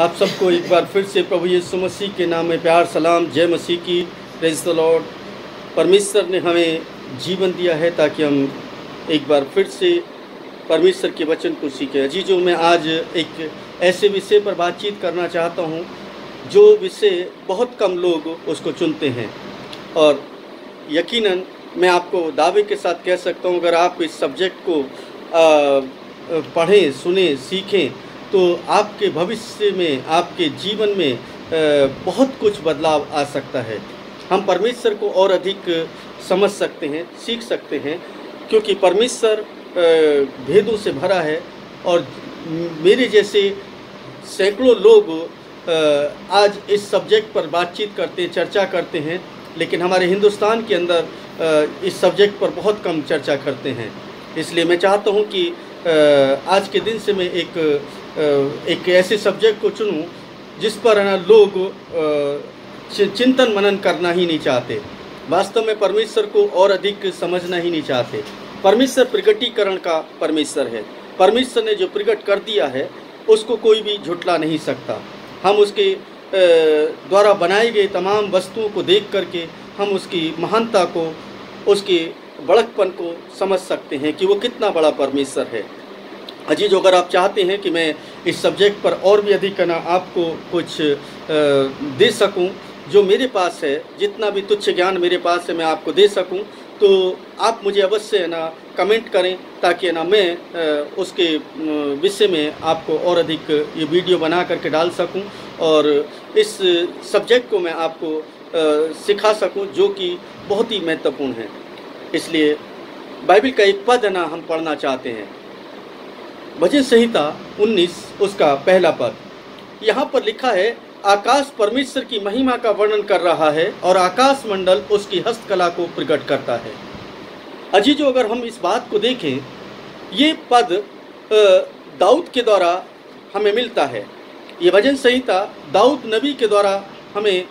आप सबको एक बार फिर से प्रभु यीशु मसीह के नाम में प्यार सलाम, जय मसीह की। Praise the Lord. परमेश्वर ने हमें जीवन दिया है ताकि हम एक बार फिर से परमेश्वर के वचन को सीखें। अजीजों, मैं आज एक ऐसे विषय पर बातचीत करना चाहता हूँ जो विषय बहुत कम लोग उसको चुनते हैं, और यकीनन मैं आपको दावे के साथ कह सकता हूँ, अगर आप इस सब्जेक्ट को पढ़ें, सुने, सीखें तो आपके भविष्य में, आपके जीवन में बहुत कुछ बदलाव आ सकता है। हम परमेश्वर को और अधिक समझ सकते हैं, सीख सकते हैं, क्योंकि परमेश्वर भेदों से भरा है। और मेरे जैसे सैकड़ों लोग आज इस सब्जेक्ट पर बातचीत करते हैं, चर्चा करते हैं, लेकिन हमारे हिंदुस्तान के अंदर इस सब्जेक्ट पर बहुत कम चर्चा करते हैं। इसलिए मैं चाहता हूं कि आज के दिन से मैं एक ऐसे सब्जेक्ट को चुनूं जिस पर ना लोग चिंतन मनन करना ही नहीं चाहते, वास्तव में परमेश्वर को और अधिक समझना ही नहीं चाहते। परमेश्वर प्रगटीकरण का परमेश्वर है। परमेश्वर ने जो प्रकट कर दिया है उसको कोई भी झुटला नहीं सकता। हम उसके द्वारा बनाई गई तमाम वस्तुओं को देख करके हम उसकी महानता को, उसके बड़कपन को समझ सकते हैं कि वो कितना बड़ा परमेश्वर है। अजीज, अगर आप चाहते हैं कि मैं इस सब्जेक्ट पर और भी अधिक ना आपको कुछ दे सकूं, जो मेरे पास है, जितना भी तुच्छ ज्ञान मेरे पास है मैं आपको दे सकूं, तो आप मुझे अवश्य ना कमेंट करें, ताकि ना मैं उसके विषय में आपको और अधिक ये वीडियो बना करके डाल सकूं और इस सब्जेक्ट को मैं आपको सिखा सकूं, जो कि बहुत ही महत्वपूर्ण है। इसलिए बाइबल का एक पद ना हम पढ़ना चाहते हैं, भजन संहिता 19 उसका पहला पद। यहाँ पर लिखा है, आकाश परमेश्वर की महिमा का वर्णन कर रहा है और आकाश मंडल उसकी हस्तकला को प्रकट करता है। अजीजों, अगर हम इस बात को देखें, ये पद दाऊद के द्वारा हमें मिलता है। ये भजन संहिता दाऊद नबी के द्वारा हमें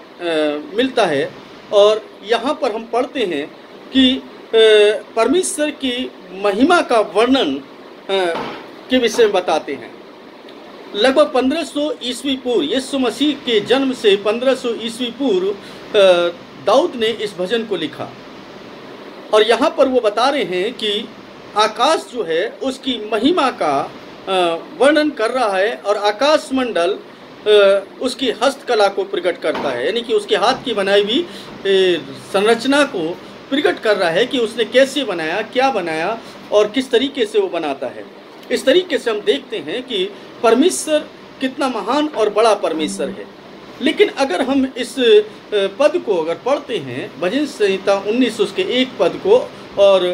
मिलता है, और यहाँ पर हम पढ़ते हैं कि परमेश्वर की महिमा का वर्णन के विषय में बताते हैं। लगभग 1500 ईस्वी पूर्व, यीशु मसीह के जन्म से 1500 ईस्वी पूर्व दाऊद ने इस भजन को लिखा, और यहाँ पर वो बता रहे हैं कि आकाश जो है उसकी महिमा का वर्णन कर रहा है, और आकाश मंडल उसकी हस्तकला को प्रकट करता है, यानी कि उसके हाथ की बनाई हुई संरचना को प्रकट कर रहा है कि उसने कैसे बनाया, क्या बनाया और किस तरीके से वो बनाता है। इस तरीके से हम देखते हैं कि परमेश्वर कितना महान और बड़ा परमेश्वर है। लेकिन अगर हम इस पद को अगर पढ़ते हैं, भजन संहिता 19 उसके एक पद को और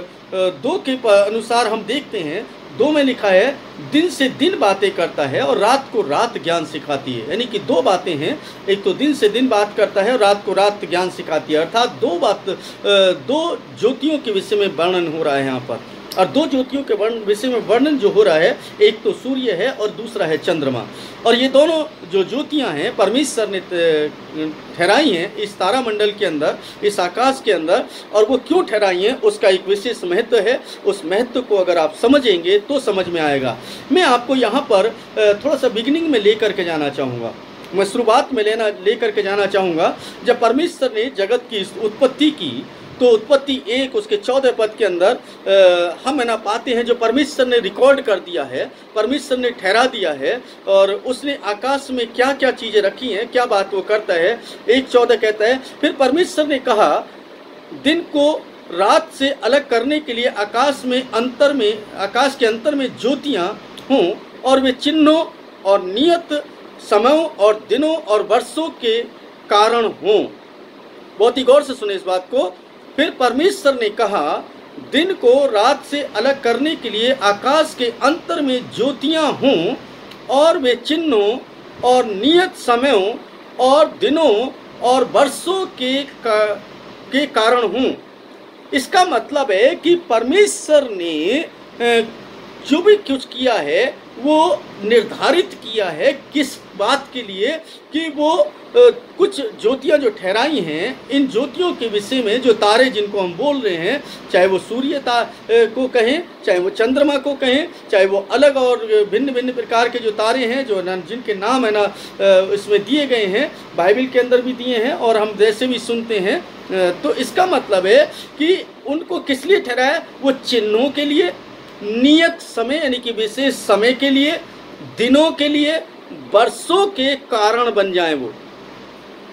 2 के अनुसार हम देखते हैं, 2 में लिखा है, दिन से दिन बातें करता है और रात को रात ज्ञान सिखाती है। यानी कि 2 बातें हैं, एक तो दिन से दिन बात करता है और रात को रात ज्ञान सिखाती है, अर्थात 2 ज्योतियों के विषय में वर्णन हो रहा है यहाँ पर। और 2 ज्योतियों के विषय में वर्णन जो हो रहा है, एक तो सूर्य है और दूसरा है चंद्रमा। और ये दोनों जो ज्योतियाँ हैं परमेश्वर ने ठहराई हैं इस तारामंडल के अंदर, इस आकाश के अंदर, और वो क्यों ठहराई हैं उसका एक विशेष महत्व है। उस महत्व को अगर आप समझेंगे तो समझ में आएगा। मैं आपको यहाँ पर थोड़ा सा बिगिनिंग में लेकर के जाना चाहूँगा, मैं शुरुआत में लेकर के जाना चाहूँगा। जब परमेश्वर ने जगत की उत्पत्ति की, तो उत्पत्ति 1 उसके 14 पद के अंदर हम है ना पाते हैं, जो परमेश्वर ने रिकॉर्ड कर दिया है, परमेश्वर ने ठहरा दिया है, और उसने आकाश में क्या क्या चीज़ें रखी हैं, क्या बात वो करता है। 1:14 कहता है, फिर परमेश्वर ने कहा, दिन को रात से अलग करने के लिए आकाश के अंतर में ज्योतियाँ हों, और वे चिन्हों और नियत समयों और दिनों और वर्षों के कारण हों। बहुत ही गौर से सुने इस बात को। फिर परमेश्वर ने कहा, दिन को रात से अलग करने के लिए आकाश के अंतर में ज्योतियां हों, और वे चिन्हों और नियत समयों और दिनों और वर्षों के कारण हों। इसका मतलब है कि परमेश्वर ने जो भी कुछ किया है वो निर्धारित किया है किस बात के लिए कि वो कुछ ज्योतियाँ जो ठहराई हैं, इन ज्योतियों के विषय में जो तारे जिनको हम बोल रहे हैं, चाहे वो सूर्य को कहें, चाहे वो चंद्रमा को कहें, चाहे वो अलग और भिन्न भिन्न प्रकार के जो तारे हैं जो जिनके नाम है ना इसमें दिए गए हैं, बाइबल के अंदर भी दिए हैं और हम जैसे भी सुनते हैं, तो इसका मतलब है कि उनको किस लिए ठहराया? वो चिन्हों के लिए, नियत समय यानी कि विशेष समय के लिए, दिनों के लिए, वर्षों के कारण बन जाएं। वो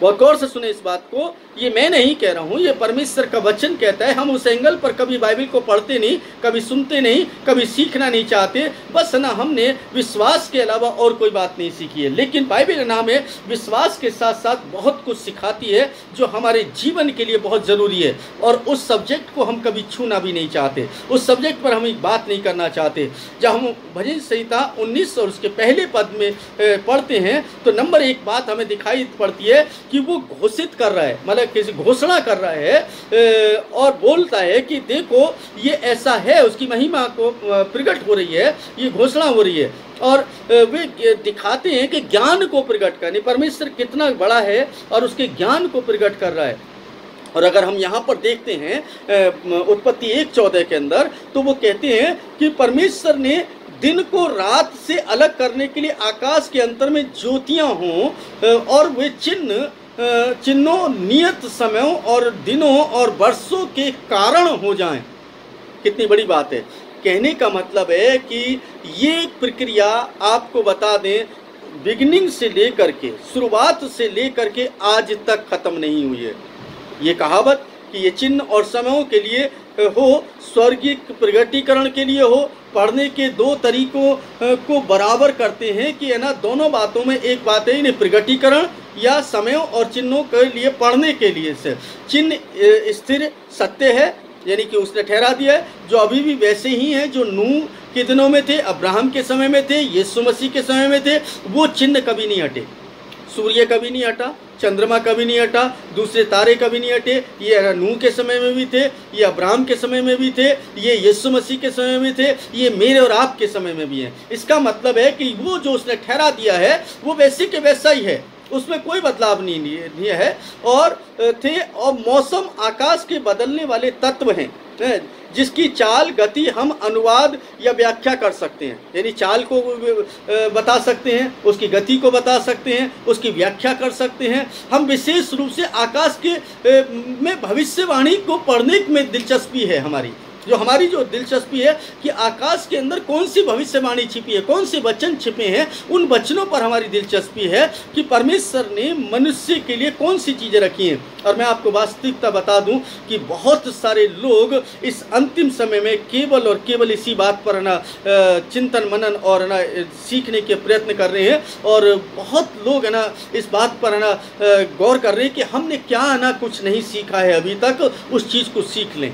बहुत गौर से सुने इस बात को, ये मैं नहीं कह रहा हूँ, ये परमेश्वर का वचन कहता है। हम उस एंगल पर कभी बाइबल को पढ़ते नहीं, कभी सुनते नहीं, कभी सीखना नहीं चाहते, बस ना हमने विश्वास के अलावा और कोई बात नहीं सीखी है। लेकिन बाइबल नाम है विश्वास के साथ साथ बहुत कुछ सिखाती है जो हमारे जीवन के लिए बहुत ज़रूरी है, और उस सब्जेक्ट को हम कभी छूना भी नहीं चाहते, उस सब्जेक्ट पर हम एक बात नहीं करना चाहते। जब हम भजन संहिता 19 और उसके पहले पद में पढ़ते हैं तो नंबर 1 बात हमें दिखाई पड़ती है कि वो घोषित कर रहा है, मतलब किसी घोषणा कर रहा है और बोलता है कि देखो ये ऐसा है, उसकी महिमा को प्रकट हो रही है, ये घोषणा हो रही है। और वे दिखाते हैं कि ज्ञान को प्रकट करने, परमेश्वर कितना बड़ा है और उसके ज्ञान को प्रकट कर रहा है। और अगर हम यहाँ पर देखते हैं उत्पत्ति 1:14 के अंदर, तो वो कहते हैं कि परमेश्वर ने दिन को रात से अलग करने के लिए आकाश के अंतर में ज्योतियाँ हों और वे चिन्हों, नियत समयों और दिनों और वर्षों के कारण हो जाएं। कितनी बड़ी बात है। कहने का मतलब है कि ये प्रक्रिया आपको बता दें, बिगिनिंग से लेकर के, शुरुआत से लेकर के आज तक खत्म नहीं हुई है। ये कहावत कि ये चिन्ह और समयों के लिए हो, स्वर्गीय प्रगटीकरण के लिए हो, पढ़ने के 2 तरीकों को बराबर करते हैं कि है ना, दोनों बातों में एक बात है, इन्हें प्रगटीकरण या समयों और चिन्हों के लिए पढ़ने के लिए से चिन्ह स्थिर सत्य है, यानी कि उसने ठहरा दिया है, जो अभी भी वैसे ही हैं जो नूह के दिनों में थे, अब्राहम के समय में थे, यीशु मसीह के समय में थे। वो चिन्ह कभी नहीं हटे, सूर्य कभी नहीं हटा, चंद्रमा कभी नहीं हटा, दूसरे तारे कभी नहीं हटे। ये नूह के समय में भी थे, ये अब्राहम के समय में भी थे, ये यीशु मसीह के समय में थे, ये मेरे और आपके समय में भी हैं। इसका मतलब है कि वो जो उसने ठहरा दिया है वो वैसे के वैसा ही है, उसमें कोई बदलाव नहीं है। और मौसम आकाश के बदलने वाले तत्व हैं जिसकी चाल, गति हम अनुवाद या व्याख्या कर सकते हैं, यानी चाल को बता सकते हैं, उसकी गति को बता सकते हैं, उसकी व्याख्या कर सकते हैं। हम विशेष रूप से आकाश के में भविष्यवाणी को पढ़ने में दिलचस्पी है हमारी जो दिलचस्पी है कि आकाश के अंदर कौन सी भविष्यवाणी छिपी है, कौन से वचन छिपे हैं, उन वचनों पर हमारी दिलचस्पी है कि परमेश्वर ने मनुष्य के लिए कौन सी चीज़ें रखी हैं। और मैं आपको वास्तविकता बता दूं कि बहुत सारे लोग इस अंतिम समय में केवल और केवल इसी बात पर ना चिंतन मनन और ना सीखने के प्रयत्न कर रहे हैं, और बहुत लोग है ना इस बात पर ना गौर कर रहे हैं कि हमने क्या ना कुछ नहीं सीखा है अभी तक, उस चीज़ को सीख लें।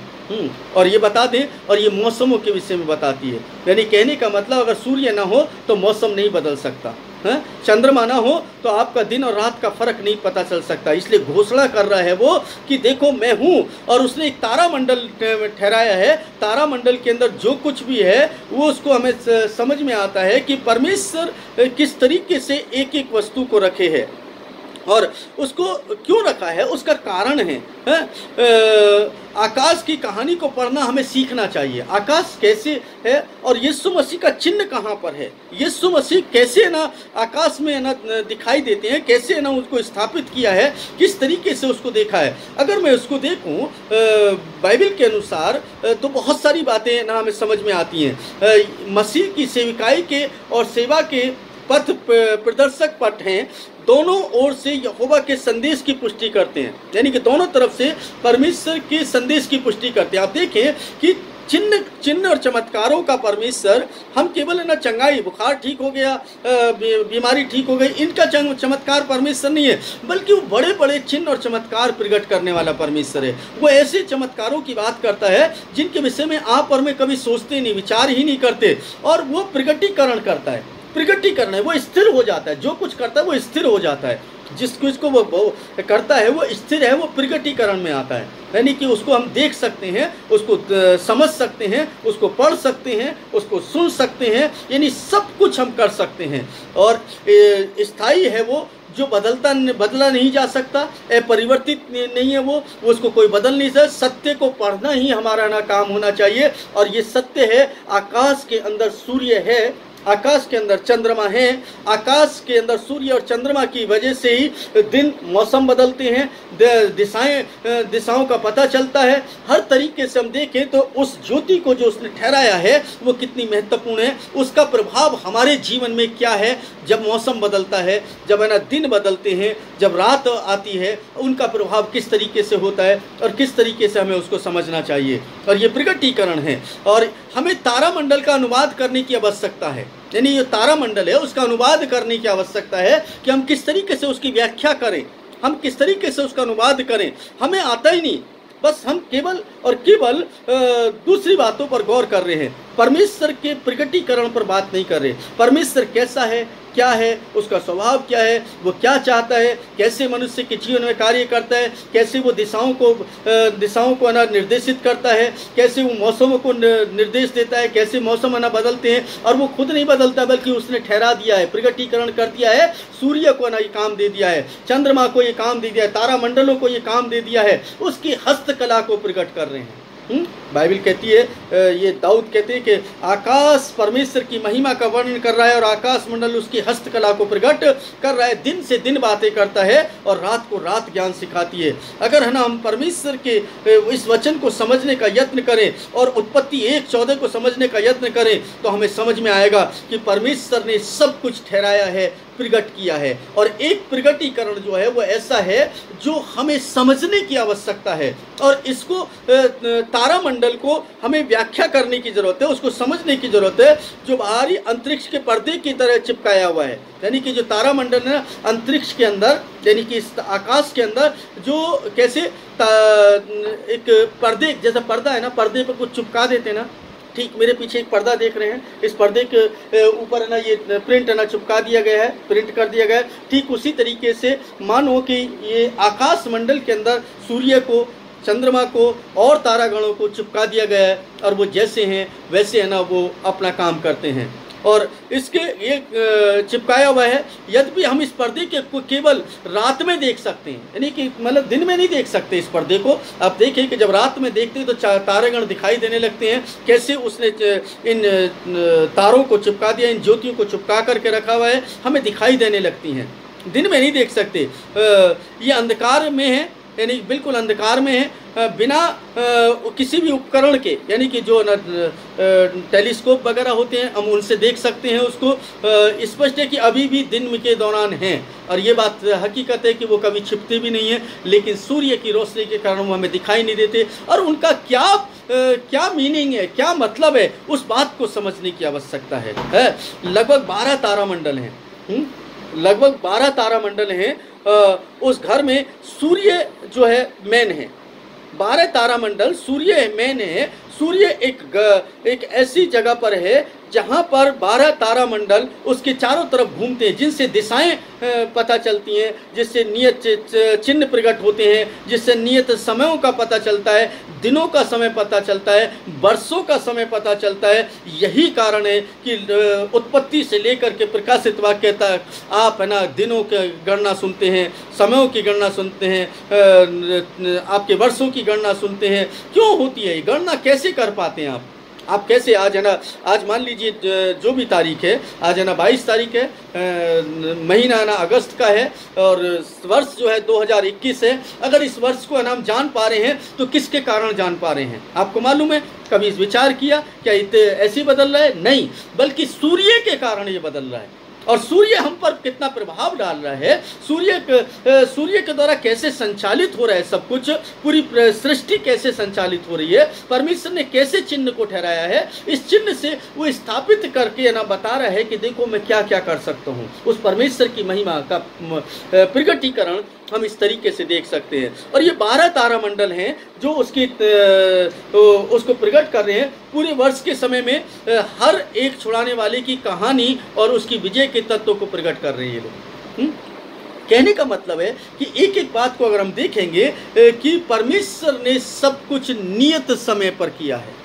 और ये बता दें, और ये मौसमों के विषय में बताती है, यानी कहने का मतलब अगर सूर्य ना हो तो मौसम नहीं बदल सकता है, चंद्रमा ना हो तो आपका दिन और रात का फर्क नहीं पता चल सकता। इसलिए घोषणा कर रहा है वो कि देखो मैं हूँ, और उसने एक तारामंडल ठहराया है। तारामंडल के अंदर जो कुछ भी है वो उसको हमें समझ में आता है कि परमेश्वर किस तरीके से एक एक वस्तु को रखे है और उसको क्यों रखा है, उसका कारण है। आकाश की कहानी को पढ़ना हमें सीखना चाहिए। आकाश कैसे है और यीशु मसीह का चिन्ह कहाँ पर है, यीशु मसीह कैसे ना आकाश में ना दिखाई देते हैं, कैसे ना उसको स्थापित किया है, किस तरीके से उसको देखा है। अगर मैं उसको देखूं बाइबल के अनुसार तो बहुत सारी बातें ना हमें समझ में आती हैं। मसीह की सेविकाई के और सेवा के पथ प्रदर्शक पथ हैं, दोनों ओर से यहोवा के संदेश की पुष्टि करते हैं, यानी कि दोनों तरफ से परमेश्वर के संदेश की पुष्टि करते हैं। आप देखें कि चिन्ह और चमत्कारों का परमेश्वर, हम केवल ना चंगाई, बुखार ठीक हो गया, बीमारी ठीक हो गई, इनका चमत्कार परमेश्वर नहीं है, बल्कि वो बड़े बड़े चिन्ह और चमत्कार प्रकट करने वाला परमेश्वर है। वो ऐसे चमत्कारों की बात करता है जिनके विषय में आप और मैं कभी सोचते नहीं, विचार ही नहीं करते, और वो प्रकटीकरण करता है। प्रकटीकरण है, वो स्थिर हो जाता है, जो कुछ करता है वो स्थिर हो जाता है। जिस कुछ को वो करता है वो स्थिर है, वो प्रगटीकरण में आता है। यानी कि उसको हम देख सकते हैं, उसको समझ सकते हैं, उसको पढ़ सकते हैं, उसको सुन सकते हैं, यानी सब कुछ हम कर सकते हैं। और स्थायी है वो, जो बदला नहीं जा सकता, अपरिवर्तित नहीं है वो उसको कोई बदल नहीं सकता। सत्य को पढ़ना ही हमारा ना काम होना चाहिए। और ये सत्य है, आकाश के अंदर सूर्य है, आकाश के अंदर चंद्रमा है, आकाश के अंदर सूर्य और चंद्रमा की वजह से ही दिन मौसम बदलते हैं, दिशाओं का पता चलता है। हर तरीके से हम देखें तो उस ज्योति को जो उसने ठहराया है वो कितनी महत्वपूर्ण है, उसका प्रभाव हमारे जीवन में क्या है। जब मौसम बदलता है, जब है ना दिन बदलते हैं, जब रात आती है, उनका प्रभाव किस तरीके से होता है और किस तरीके से हमें उसको समझना चाहिए। और ये प्रगटीकरण है। और हमें तारामंडल का अनुवाद करने की आवश्यकता है, यानी ये तारामंडल है उसका अनुवाद करने की आवश्यकता है कि हम किस तरीके से उसकी व्याख्या करें, हम किस तरीके से उसका अनुवाद करें। हमें आता ही नहीं, बस हम केवल और केवल दूसरी बातों पर गौर कर रहे हैं, परमेश्वर के प्रगटीकरण पर बात नहीं कर रहे। परमेश्वर कैसा है, क्या है, उसका स्वभाव क्या है, वो क्या चाहता है, कैसे मनुष्य के जीवन में कार्य करता है, कैसे वो दिशाओं को ना निर्देशित करता है, कैसे वो मौसमों को निर्देश देता है, कैसे मौसम ना बदलते हैं। और वो खुद नहीं बदलता बल्कि उसने ठहरा दिया है, प्रगटीकरण कर दिया है। सूर्य को ना ये काम दे दिया है, चंद्रमा को ये काम दे दिया है, तारामंडलों को ये काम दे दिया है, उसकी हस्तकला को प्रकट कर रहे हैं। बाइबल कहती है, ये दाऊद कहते हैं कि आकाश परमेश्वर की महिमा का वर्णन कर रहा है और आकाश मंडल उसकी हस्तकला को प्रकट कर रहा है। दिन से दिन बातें करता है और रात को रात ज्ञान सिखाती है। अगर है ना हम परमेश्वर के इस वचन को समझने का यत्न करें और उत्पत्ति 1:14 को समझने का यत्न करें तो हमें समझ में आएगा कि परमेश्वर ने सब कुछ ठहराया है, प्रकट किया है। और एक प्रगटीकरण जो है वो ऐसा है जो हमें समझने की आवश्यकता है और इसको तारामंडल को हमें व्याख्या करने की जरूरत है, उसको समझने की जरूरत है, जो बाहरी अंतरिक्ष के पर्दे की तरह चिपकाया हुआ है। यानी कि जो तारामंडल है अंतरिक्ष के अंदर, यानी कि इस आकाश के अंदर जो कैसे एक पर्दे जैसा पर्दा है ना, पर्दे पर कुछ चिपका देते ना, ठीक मेरे पीछे एक पर्दा देख रहे हैं, इस पर्दे के ऊपर है ना ये प्रिंट है ना चिपका दिया गया है, प्रिंट कर दिया गया है। ठीक उसी तरीके से मानो कि ये आकाश मंडल के अंदर सूर्य को, चंद्रमा को और तारागणों को चिपका दिया गया है और वो जैसे हैं वैसे है ना वो अपना काम करते हैं। और इसके ये चिपकाया हुआ है। यद्यपि हम इस पर्दे के को केवल रात में देख सकते हैं, यानी कि मतलब दिन में नहीं देख सकते इस पर्दे को। आप देखें कि जब रात में देखते हैं तो तारागण दिखाई देने लगते हैं, कैसे उसने इन तारों को चिपका दिया, इन ज्योतियों को चिपका करके रखा हुआ है, हमें दिखाई देने लगती हैं। दिन में नहीं देख सकते, ये अंधकार में है, यानी बिल्कुल अंधकार में है, बिना किसी भी उपकरण के, यानी कि जो टेलीस्कोप वगैरह होते हैं हम उनसे देख सकते हैं उसको। स्पष्ट है कि अभी भी दिन के दौरान हैं और ये बात हकीकत है कि वो कभी छिपते भी नहीं है, लेकिन सूर्य की रोशनी के कारण वो हमें दिखाई नहीं देते। और उनका क्या मीनिंग है, क्या मतलब है, उस बात को समझने की आवश्यकता है। लगभग 12 तारामंडल हैं, लगभग 12 तारामंडल हैं। उस घर में सूर्य जो है मेन है, 12 तारामंडल, सूर्य मेन है। सूर्य एक ऐसी जगह पर है जहाँ पर 12 तारामंडल उसके चारों तरफ घूमते हैं, जिनसे दिशाएं पता चलती हैं, जिससे नियत चिन्ह प्रकट होते हैं, जिससे नियत समयों का पता चलता है, दिनों का समय पता चलता है, वर्षों का समय पता चलता है। यही कारण है कि उत्पत्ति से लेकर के प्रकाशित वाक्य तक आप है ना दिनों की गणना सुनते हैं, समयों की गणना सुनते हैं, आपके वर्षों की गणना सुनते हैं। क्यों होती है ये गणना, कैसे कर पाते हैं आप कैसे? आज है ना, आज मान लीजिए जो भी तारीख है, आज है ना 22 तारीख है, महीना है ना अगस्त का है और वर्ष जो है 2021 है। अगर इस वर्ष को हम जान पा रहे हैं तो किसके कारण जान पा रहे हैं? आपको मालूम है? कभी विचार किया क्या ऐसे बदल रहा है? नहीं, बल्कि सूर्य के कारण ये बदल रहा है। और सूर्य हम पर कितना प्रभाव डाल रहा है, सूर्य के द्वारा कैसे संचालित हो रहा है सब कुछ, पूरी सृष्टि कैसे संचालित हो रही है, परमेश्वर ने कैसे चिन्ह को ठहराया है, इस चिन्ह से वो स्थापित करके ना बता रहा है कि देखो मैं क्या क्या कर सकता हूँ। उस परमेश्वर की महिमा का प्रगटीकरण हम इस तरीके से देख सकते हैं। और ये 12 तारामंडल हैं जो उसको प्रकट कर रहे हैं। पूरे वर्ष के समय में हर एक छुड़ाने वाले की कहानी और उसकी विजय के तत्व को प्रकट कर रहे हैं ये लोग। कहने का मतलब है कि एक एक बात को अगर हम देखेंगे कि परमेश्वर ने सब कुछ नियत समय पर किया है,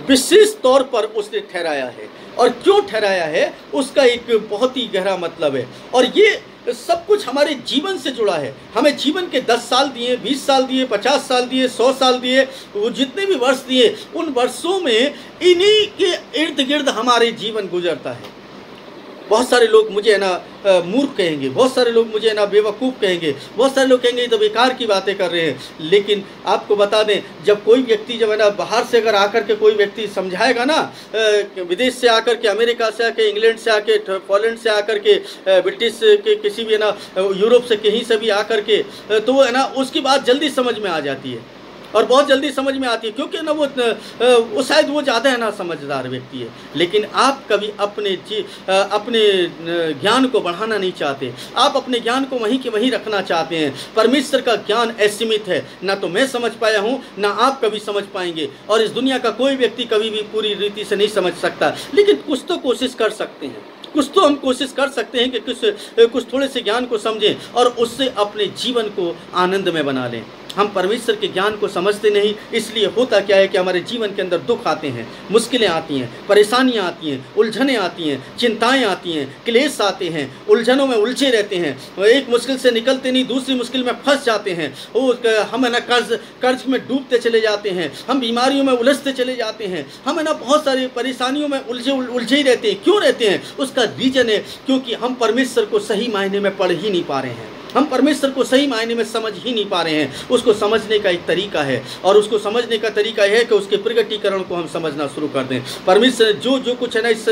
विशेष तौर पर उसने ठहराया है। और क्यों ठहराया है उसका एक बहुत ही गहरा मतलब है। और ये सब कुछ हमारे जीवन से जुड़ा है। हमें जीवन के 10 साल दिए, 20 साल दिए, 50 साल दिए, 100 साल दिए, वो जितने भी वर्ष दिए, उन वर्षों में इन्हीं के इर्द गिर्द हमारे जीवन गुजरता है। बहुत सारे लोग मुझे है ना मूर्ख कहेंगे, बहुत सारे लोग मुझे है ना बेवकूफ़ कहेंगे, बहुत सारे लोग कहेंगे ये तो बेकार की बातें कर रहे हैं। लेकिन आपको बता दें, जब कोई व्यक्ति जब है ना बाहर से अगर आकर के कोई व्यक्ति समझाएगा ना, विदेश से आकर के, अमेरिका से आके, इंग्लैंड से आके, पोलैंड से आकर के, ब्रिटिश के किसी भी है ना यूरोप से कहीं से भी आकर के, तो वो है ना उसकी बात जल्दी समझ में आ जाती है और बहुत जल्दी समझ में आती है, क्योंकि ना वो शायद वो ज़्यादा है ना समझदार व्यक्ति है। लेकिन आप कभी अपने ज्ञान को बढ़ाना नहीं चाहते, आप अपने ज्ञान को वहीं के वहीं रखना चाहते हैं। परमेश्वर का ज्ञान असीमित है, ना तो मैं समझ पाया हूँ, ना आप कभी समझ पाएंगे, और इस दुनिया का कोई व्यक्ति कभी भी पूरी रीति से नहीं समझ सकता। लेकिन कुछ तो कोशिश कर सकते हैं, कुछ तो हम कोशिश कर सकते हैं कि कुछ थोड़े से ज्ञान को समझें और उससे अपने जीवन को आनंद में बना लें। हम परमेश्वर के ज्ञान को समझते नहीं, इसलिए होता क्या है कि हमारे जीवन के अंदर दुख आते हैं, मुश्किलें आती हैं, परेशानियां आती हैं, उलझनें आती हैं, चिंताएं आती हैं, क्लेश आते हैं, उलझनों में उलझे रहते हैं, एक मुश्किल से निकलते नहीं, दूसरी मुश्किल में फंस जाते हैं, हम है ना कर्ज में डूबते चले जाते हैं, हम बीमारियों में उलझते चले जाते हैं, हम है ना बहुत सारी परेशानियों में उलझे ही रहते हैं। क्यों रहते हैं? उसका रीजन है क्योंकि हम परमेश्वर को सही मायने में पढ़ ही नहीं पा रहे हैं, हम परमेश्वर को सही मायने में समझ ही नहीं पा रहे हैं। उसको समझने का एक तरीका है, और उसको समझने का तरीका यह है कि उसके प्रगटीकरण को हम समझना शुरू कर दें। परमेश्वर जो कुछ है ना इस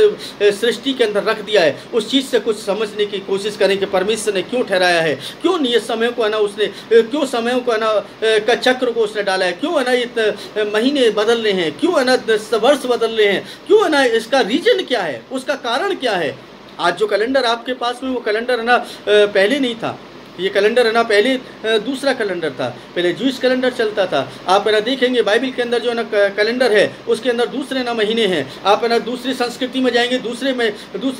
सृष्टि के अंदर रख दिया है, उस चीज़ से कुछ समझने की कोशिश करें कि परमेश्वर ने क्यों ठहराया है, क्यों नियत समय को है ना उसने, क्यों समयों को है ना का चक्र को उसने डाला है, क्यों है ना ये महीने बदल रहे हैं, क्यों है ना वर्ष बदल रहे हैं, क्यों है ना, इसका रीजन क्या है, उसका कारण क्या है। आज जो कैलेंडर आपके पास में, वो कैलेंडर है ना पहले नहीं था। ये कैलेंडर है ना पहले दूसरा कैलेंडर था, पहले जूइश कैलेंडर चलता था। आप है ना देखेंगे बाइबल के अंदर जो है ना कैलेंडर है, उसके अंदर दूसरे ना महीने हैं। आप है ना दूसरी संस्कृति में जाएंगे, दूसरे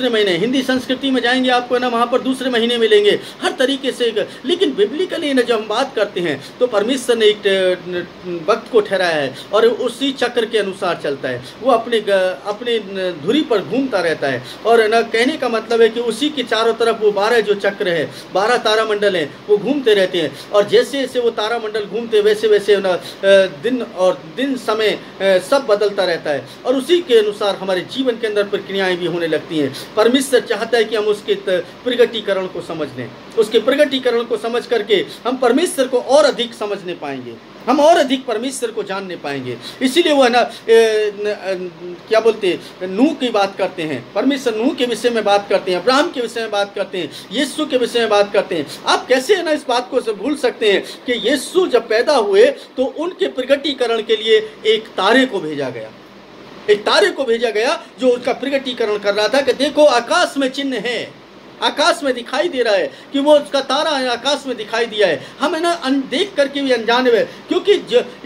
महीने, हिंदी संस्कृति में जाएंगे, आपको है ना वहाँ पर दूसरे महीने मिलेंगे, हर तरीके से। लेकिन बिब्लिकली ना जब हम बात करते हैं तो परमेश्वर ने एक वक्त को ठहराया है और उसी चक्र के अनुसार चलता है। वो अपने धुरी पर घूमता रहता है, और है ना कहने का मतलब है कि उसी के चारों तरफ वो 12 जो चक्र है, 12 तारामंडल हैं, वो घूमते रहते हैं। और जैसे जैसे वो तारामंडल घूमते वैसे वैसे ना दिन समय सब बदलता रहता है, और उसी के अनुसार हमारे जीवन के अंदर प्रक्रियाएं भी होने लगती हैं। परमेश्वर चाहता है कि हम उसके प्रगटीकरण को समझ लें, उसके प्रगटीकरण को समझ करके हम परमेश्वर को और अधिक समझने पाएंगे, हम और अधिक परमेश्वर को जानने पाएंगे। इसीलिए वो है ना क्या बोलते हैं, नूह की बात करते हैं, परमेश्वर नूह के विषय में बात करते हैं, अब्राहम के विषय में बात करते हैं, यीशु के विषय में बात करते हैं। आप कैसे है ना इस बात को भूल सकते हैं कि यीशु जब पैदा हुए तो उनके प्रगटीकरण के लिए एक तारे को भेजा गया, एक तारे को भेजा गया जो उसका प्रगटीकरण कर रहा था कि देखो आकाश में चिन्ह है, आकाश में दिखाई दे रहा है कि वो उसका तारा है, आकाश में दिखाई दिया है। हम है ना देख करके भी अनजाने में, क्योंकि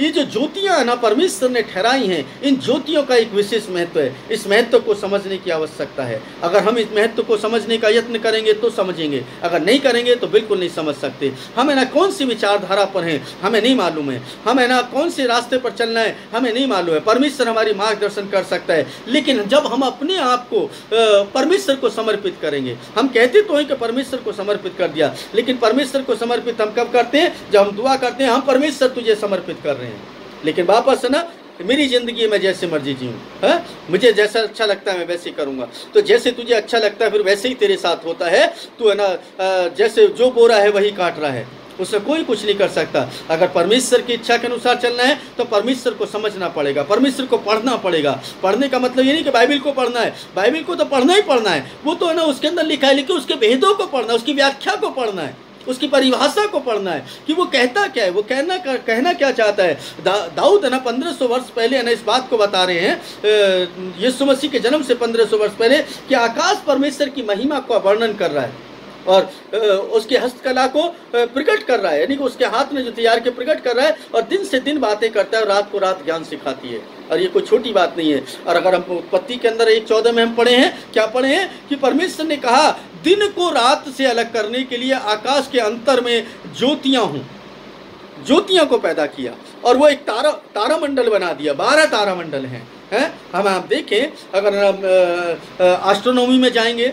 ये जो ज्योतियां है ना परमेश्वर ने ठहराई हैं, इन ज्योतियों का एक विशेष महत्व है। इस महत्व को समझने की आवश्यकता है। अगर हम इस महत्व को समझने का यत्न करेंगे तो समझेंगे, अगर नहीं करेंगे तो बिल्कुल नहीं समझ सकते। हम है ना कौन सी विचारधारा पर हैं हमें नहीं मालूम है, हम है ना कौन से रास्ते पर चलना है हमें नहीं मालूम है। परमेश्वर हमारी मार्गदर्शन कर सकता है, लेकिन जब हम अपने आप को परमेश्वर को समर्पित करेंगे, हम कहते तो हैं कि परमेश्वर को समर्पित कर दिया, लेकिन परमेश्वर को समर्पित हम कब करते हैं? जब हम दुआ करते हैं, हम परमेश्वर तुझे समर्पित कर रहे हैं, लेकिन वापस है ना मेरी ज़िंदगी में जैसे मर्जी जीऊँ, हाँ मुझे जैसा अच्छा लगता है मैं वैसे करूँगा। तो जैसे तुझे अच्छा लगता है फिर वैसे ही तेरे साथ होता है। तो है ना जैसे जो बो रहा है वही काट रहा है, उससे कोई कुछ नहीं कर सकता। अगर परमेश्वर की इच्छा के अनुसार चलना है तो परमेश्वर को समझना पड़ेगा, परमेश्वर को पढ़ना पड़ेगा। पढ़ने का मतलब ये नहीं कि बाइबल को पढ़ना है, बाइबल को तो पढ़ना ही पढ़ना है, वो तो है ना उसके अंदर लिखा है, लेकिन उसके भेदों को पढ़ना है, उसकी व्याख्या को पढ़ना है, उसकी परिभाषा को पढ़ना है कि वो कहता क्या है, वो कहना क्या चाहता है। दाऊद है ना 1500 वर्ष पहले है ना इस बात को बता रहे हैं, यीशु मसीह के जन्म से 1500 वर्ष पहले, कि आकाश परमेश्वर की महिमा का वर्णन कर रहा है। और उसके हस्तकला को प्रकट कर रहा है, यानी कि उसके हाथ में जो तैयार के प्रकट कर रहा है, और दिन से दिन बातें करता है और रात को रात ज्ञान सिखाती है। और ये कोई छोटी बात नहीं है। और अगर हम उत्पत्ति के अंदर 1:14 में हम पढ़े हैं, क्या पढ़े हैं कि परमेश्वर ने कहा दिन को रात से अलग करने के लिए आकाश के अंतर में ज्योतियां हूं, ज्योतियों को पैदा किया और वो एक तारामंडल बना दिया। 12 तारामंडल हैं। हम आप देखें, अगर हम एस्ट्रोनॉमी में जाएंगे,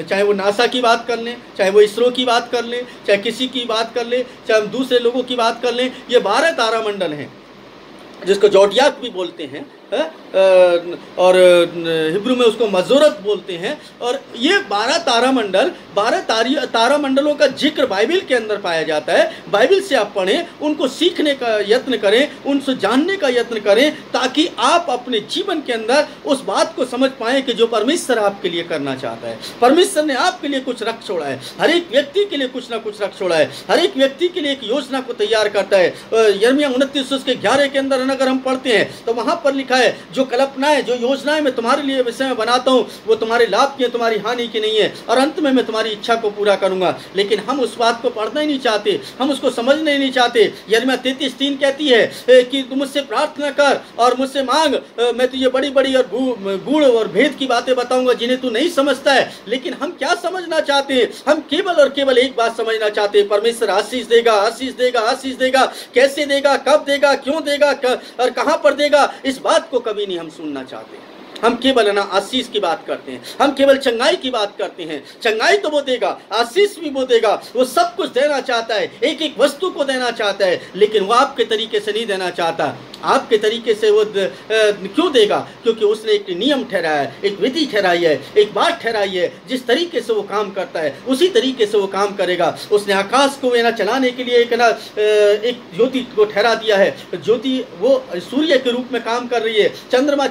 चाहे वो नासा की बात कर लें, चाहे वो इसरो की बात कर लें, चाहे किसी की बात कर लें, चाहे हम दूसरे लोगों की बात कर लें, ये 12 तारामंडल हैं जिसको जोडियाक भी बोलते हैं, और हिब्रू में उसको मजोरत बोलते हैं। और ये 12 तारामंडल, 12 तारामंडलों का जिक्र बाइबल के अंदर पाया जाता है। बाइबल से आप पढ़ें, उनको सीखने का यत्न करें, उनसे जानने का यत्न करें, ताकि आप अपने जीवन के अंदर उस बात को समझ पाएं कि जो परमेश्वर आपके लिए करना चाहता है। परमेश्वर ने आपके लिए कुछ रख छोड़ा है, हर एक व्यक्ति के लिए कुछ ना कुछ रख छोड़ा है, हर एक व्यक्ति के लिए एक योजना को तैयार करता है। यिर्मयाह 29:11 के अंदर अगर हम पढ़ते हैं तो वहां पर लिखा है, जो कल्पनाएं, जो योजनाएं मैं तुम्हारे लिए विषय में बनाता हूं, वो तुम्हारे लाभ की है, तुम्हारी हानि की नहीं है, और अंत में मैं तुम्हारी इच्छा को पूरा करूंगा। लेकिन हम उस बात को पढ़ना ही नहीं चाहते, हम उसको समझना ही नहीं चाहते। यिर्मयाह 33:3 कहती है कि तू मुझसे प्रार्थना कर और मुझसे मांग, मैं तुझे बड़ी बड़ी और गूढ़ और भेद की बातें बताऊंगा जिन्हें तू नहीं समझता है। लेकिन हम क्या समझना चाहते हैं? हम केवल और केवल एक बात समझना चाहते हैं, परमेश्वर आशीष देगा, आशीष देगा, आशीष देगा। कैसे देगा, कब देगा, क्यों देगा और कहां पर देगा, इस बात को कभी नहीं हम सुनना चाहते। हम केवल ना आशीष की बात करते हैं, हम केवल चंगाई की बात करते हैं। चंगाई तो वो देगा, आशीष भी वो देगा, वो सब कुछ देना चाहता है, एक एक वस्तु को देना चाहता है, लेकिन वो आपके तरीके से नहीं देना चाहता। आपके तरीके से वो क्यों देगा? क्योंकि उसने एक नियम ठहराया है, एक विधि ठहराई है, एक बात ठहराई है। जिस तरीके से वो काम करता है उसी तरीके से वो काम करेगा। उसने आकाश को ना चलाने के लिए एक ज्योति को ठहरा दिया है। ज्योति वो सूर्य के रूप में काम कर रही है, चंद्रमा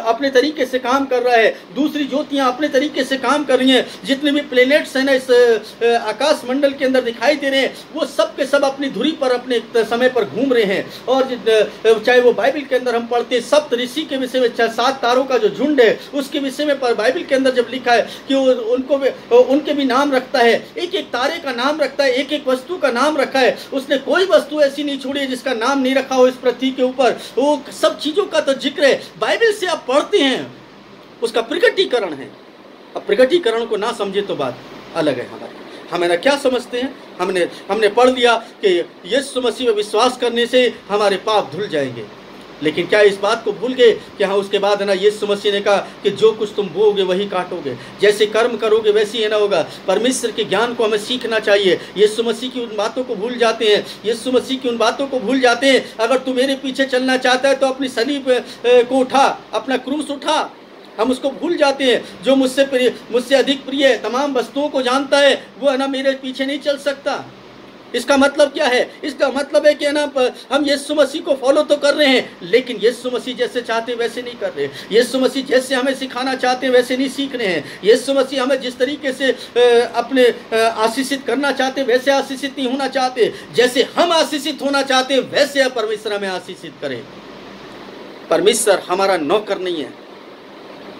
अपने तरीके से काम कर रहा है, दूसरी ज्योतियां अपने तरीके से काम कर रही हैं। जितने भी प्लेनेट्स हैं ना इस आकाश मंडल के अंदर दिखाई दे रहे हैं, वो सब के सब अपनी धुरी पर अपने समय पर घूम रहे हैं। और चाहे वो बाइबल के अंदर हम पढ़ते हैं सप्त ऋषि के विषय में, 7 तारों का जो झुंड है उसके विषय में बाइबल के अंदर जब लिखा है कि उनके भी नाम रखता है, एक एक तारे का नाम रखता है, एक एक वस्तु का नाम रखा है। उसने कोई वस्तु ऐसी नहीं छोड़ी है जिसका नाम नहीं रखा हो इस पृथ्वी के ऊपर। वो सब चीजों का तो जिक्र है, बाइबल से आप पढ़ते हैं, उसका प्रकटीकरण है। अब प्रकटीकरण को ना समझे तो बात अलग है हमारी। हमें ना क्या समझते हैं, हमने पढ़ लिया कि यीशु मसीह में विश्वास करने से हमारे पाप धुल जाएंगे। लेकिन क्या इस बात को भूल गए कि हाँ उसके बाद है ना यीशु मसीह ने कहा कि जो कुछ तुम बोओगे वही काटोगे, जैसे कर्म करोगे वैसे ही ना होगा। परमेश्वर के ज्ञान को हमें सीखना चाहिए। यीशु मसीह की उन बातों को भूल जाते हैं, यीशु मसीह की उन बातों को भूल जाते हैं। अगर तू मेरे पीछे चलना चाहता है तो अपनी सलीब को उठा, अपना क्रूस उठा। हम उसको भूल जाते हैं। जो मुझसे अधिक प्रिय है, तमाम वस्तुओं को जानता है, वो है ना मेरे पीछे नहीं चल सकता। इसका मतलब क्या है? इसका मतलब है कि ना हम यीशु मसीह को फॉलो तो कर रहे हैं, लेकिन यीशु मसीह जैसे चाहते हैं वैसे नहीं कर रहे। यीशु मसीह जैसे हमें सिखाना चाहते हैं वैसे नहीं सीख रहे हैं। यीशु मसीह हमें जिस तरीके से अपने आशीषित करना चाहते हैं वैसे आशीषित नहीं होना चाहते। जैसे हम आशीषित होना चाहते हैं वैसे परमेश्वर हमें आशीषित करे। परमेश्वर हमारा नौकर नहीं है।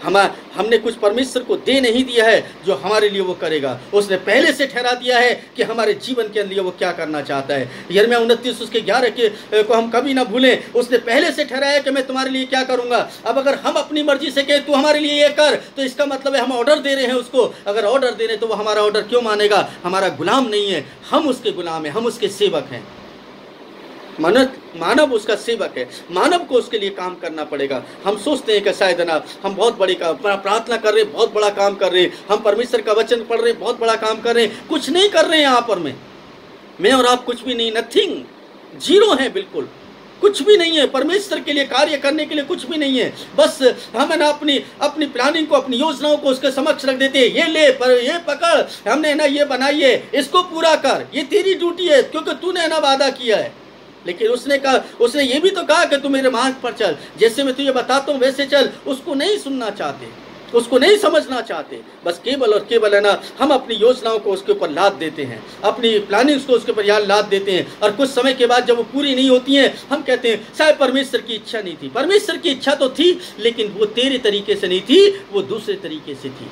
हमने कुछ परमेश्वर को दे नहीं दिया है जो हमारे लिए वो करेगा। उसने पहले से ठहरा दिया है कि हमारे जीवन के लिए वो क्या करना चाहता है। यिर्मयाह 29:11 को हम कभी ना भूलें। उसने पहले से ठहराया कि मैं तुम्हारे लिए क्या करूंगा। अब अगर हम अपनी मर्जी से कहें तू हमारे लिए ये कर, तो इसका मतलब है हम ऑर्डर दे रहे हैं उसको। अगर ऑर्डर दे रहे तो वो हमारा ऑर्डर क्यों मानेगा? हमारा गुलाम नहीं है, हम उसके गुलाम हैं, हम उसके सेवक हैं। मानव उसका सेवक है, मानव को उसके लिए काम करना पड़ेगा। हम सोचते हैं कि शायद ना हम बहुत बड़ी प्रार्थना कर रहे हैं, बहुत बड़ा काम कर रहे हैं, हम परमेश्वर का वचन पढ़ रहे हैं, बहुत बड़ा काम कर रहे हैं। कुछ नहीं कर रहे हैं। यहाँ पर मैं और आप कुछ भी नहीं, नथिंग, जीरो है, बिल्कुल कुछ भी नहीं है। परमेश्वर के लिए कार्य करने के लिए कुछ भी नहीं है। बस हम ना अपनी प्लानिंग को, अपनी योजनाओं को उसके समक्ष रख देते हैं। ये ले पर ये पकड़, हमने ना ये बनाई है, इसको पूरा कर, ये तेरी ड्यूटी है क्योंकि तूने ना वादा किया है। लेकिन उसने ये भी तो कहा कि तू मेरे मार्ग पर चल, जैसे मैं तुझे बताता हूँ वैसे चल। उसको नहीं सुनना चाहते, उसको नहीं समझना चाहते। बस केवल और केवल है ना हम अपनी योजनाओं को उसके ऊपर लाद देते हैं, अपनी प्लानिंग्स को उसके ऊपर याद लाद देते हैं। और कुछ समय के बाद जब वो पूरी नहीं होती हैं हम कहते हैं शायद परमेश्वर की इच्छा नहीं थी। परमेश्वर की इच्छा तो थी, लेकिन वो तेरे तरीके से नहीं थी, वो दूसरे तरीके से थी।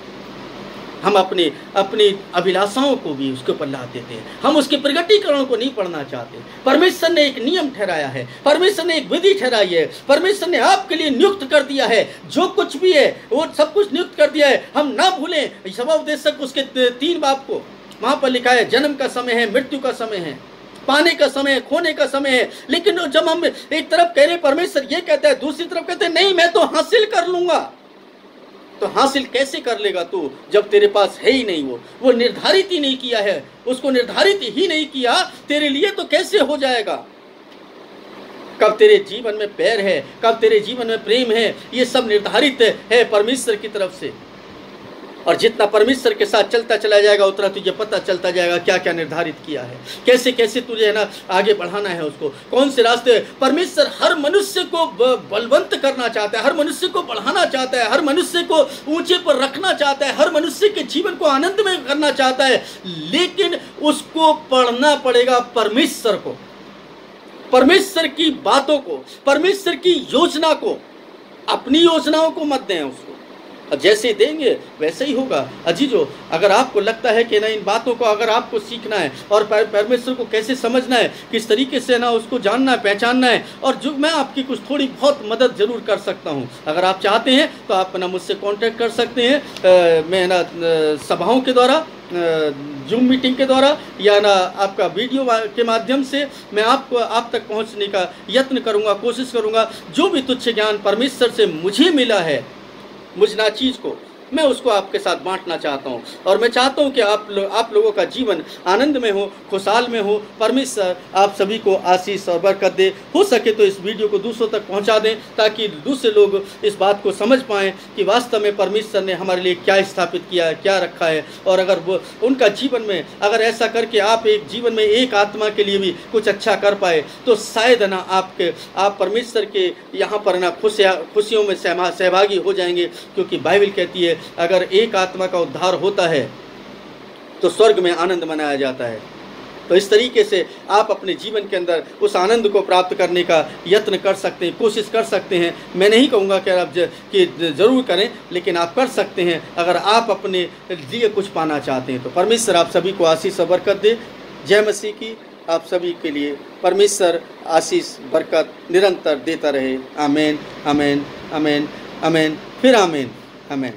हम अपनी अपनी अभिलाषाओं को भी उसके ऊपर ला देते हैं। हम उसके प्रगटीकरण को नहीं पढ़ना चाहते। परमेश्वर ने एक नियम ठहराया है, परमेश्वर ने एक विधि ठहराई है, परमेश्वर ने आपके लिए नियुक्त कर दिया है। जो कुछ भी है वो सब कुछ नियुक्त कर दिया है। हम ना भूलें सभाउपदेशक उसके 3 बाब को वहाँ पर लिखा है, जन्म का समय है, मृत्यु का समय है, पाने का समय है, खोने का समय है। लेकिन जब हम एक तरफ कह रहे परमेश्वर ये कहता है, दूसरी तरफ कहते हैं नहीं मैं तो हासिल कर लूंगा। तो हासिल कैसे कर लेगा तू जब तेरे पास है ही नहीं? वो निर्धारित ही नहीं किया है, उसको निर्धारित ही नहीं किया तेरे लिए, तो कैसे हो जाएगा? कब तेरे जीवन में पैर है, कब तेरे जीवन में प्रेम है, ये सब निर्धारित है परमेश्वर की तरफ से। और जितना परमेश्वर के साथ चलता चला जाएगा उतना तुझे पता चलता जाएगा क्या क्या निर्धारित किया है, कैसे कैसे तुझे है ना आगे बढ़ाना है उसको, कौन से रास्ते। परमेश्वर हर मनुष्य को बलवंत करना चाहता है, हर मनुष्य को बढ़ाना चाहता है, हर मनुष्य को ऊंचे पर रखना चाहता है, हर मनुष्य के जीवन को आनंद में करना चाहता है। लेकिन उसको पढ़ना पड़ेगा परमेश्वर को, परमेश्वर की बातों को, परमेश्वर की योजना को। अपनी योजनाओं को मत दें उसको, जैसे देंगे वैसे ही होगा। अजीजों, अगर आपको लगता है कि ना इन बातों को अगर आपको सीखना है और परमेश्वर को कैसे समझना है, किस तरीके से ना उसको जानना है, पहचानना है, और जो मैं आपकी कुछ थोड़ी बहुत मदद ज़रूर कर सकता हूं। अगर आप चाहते हैं तो आप ना मुझसे कांटेक्ट कर सकते हैं। मैं ना सभाओं के द्वारा, जूम मीटिंग के द्वारा, या ना आपका वीडियो के माध्यम से मैं आपको आप तक पहुंचने का यत्न करूंगा, कोशिश करूंगा। जो भी तुच्छ ज्ञान परमेश्वर से मुझे मिला है, मुझ नाचीज़ को, मैं उसको आपके साथ बांटना चाहता हूँ। और मैं चाहता हूँ कि आप लोगों का जीवन आनंद में हो, खुशहाल में हो। परमेश्वर आप सभी को आशीष और बरकत दे। हो सके तो इस वीडियो को दूसरों तक पहुँचा दें ताकि दूसरे लोग इस बात को समझ पाएँ कि वास्तव में परमेश्वर ने हमारे लिए क्या स्थापित किया है, क्या रखा है। और अगर वो उनका जीवन में अगर ऐसा करके आप एक जीवन में एक आत्मा के लिए भी कुछ अच्छा कर पाए तो शायद ना आप परमेश्वर के यहाँ पर ना खुशियों में सहभागी हो जाएंगे। क्योंकि बाइबल कहती है अगर एक आत्मा का उद्धार होता है तो स्वर्ग में आनंद मनाया जाता है। तो इस तरीके से आप अपने जीवन के अंदर उस आनंद को प्राप्त करने का यत्न कर सकते हैं, कोशिश कर सकते हैं। मैं नहीं कहूँगा कि आप कि ज़रूर करें, लेकिन आप कर सकते हैं अगर आप अपने लिए कुछ पाना चाहते हैं। तो परमेश्वर आप सभी को आशीष और बरकत दे। जय मसीह की। आप सभी के लिए परमेश्वर आशीष बरकत निरंतर देता रहे। आमीन, आमीन, आमीन, आमीन, फिर आमीन, आमीन।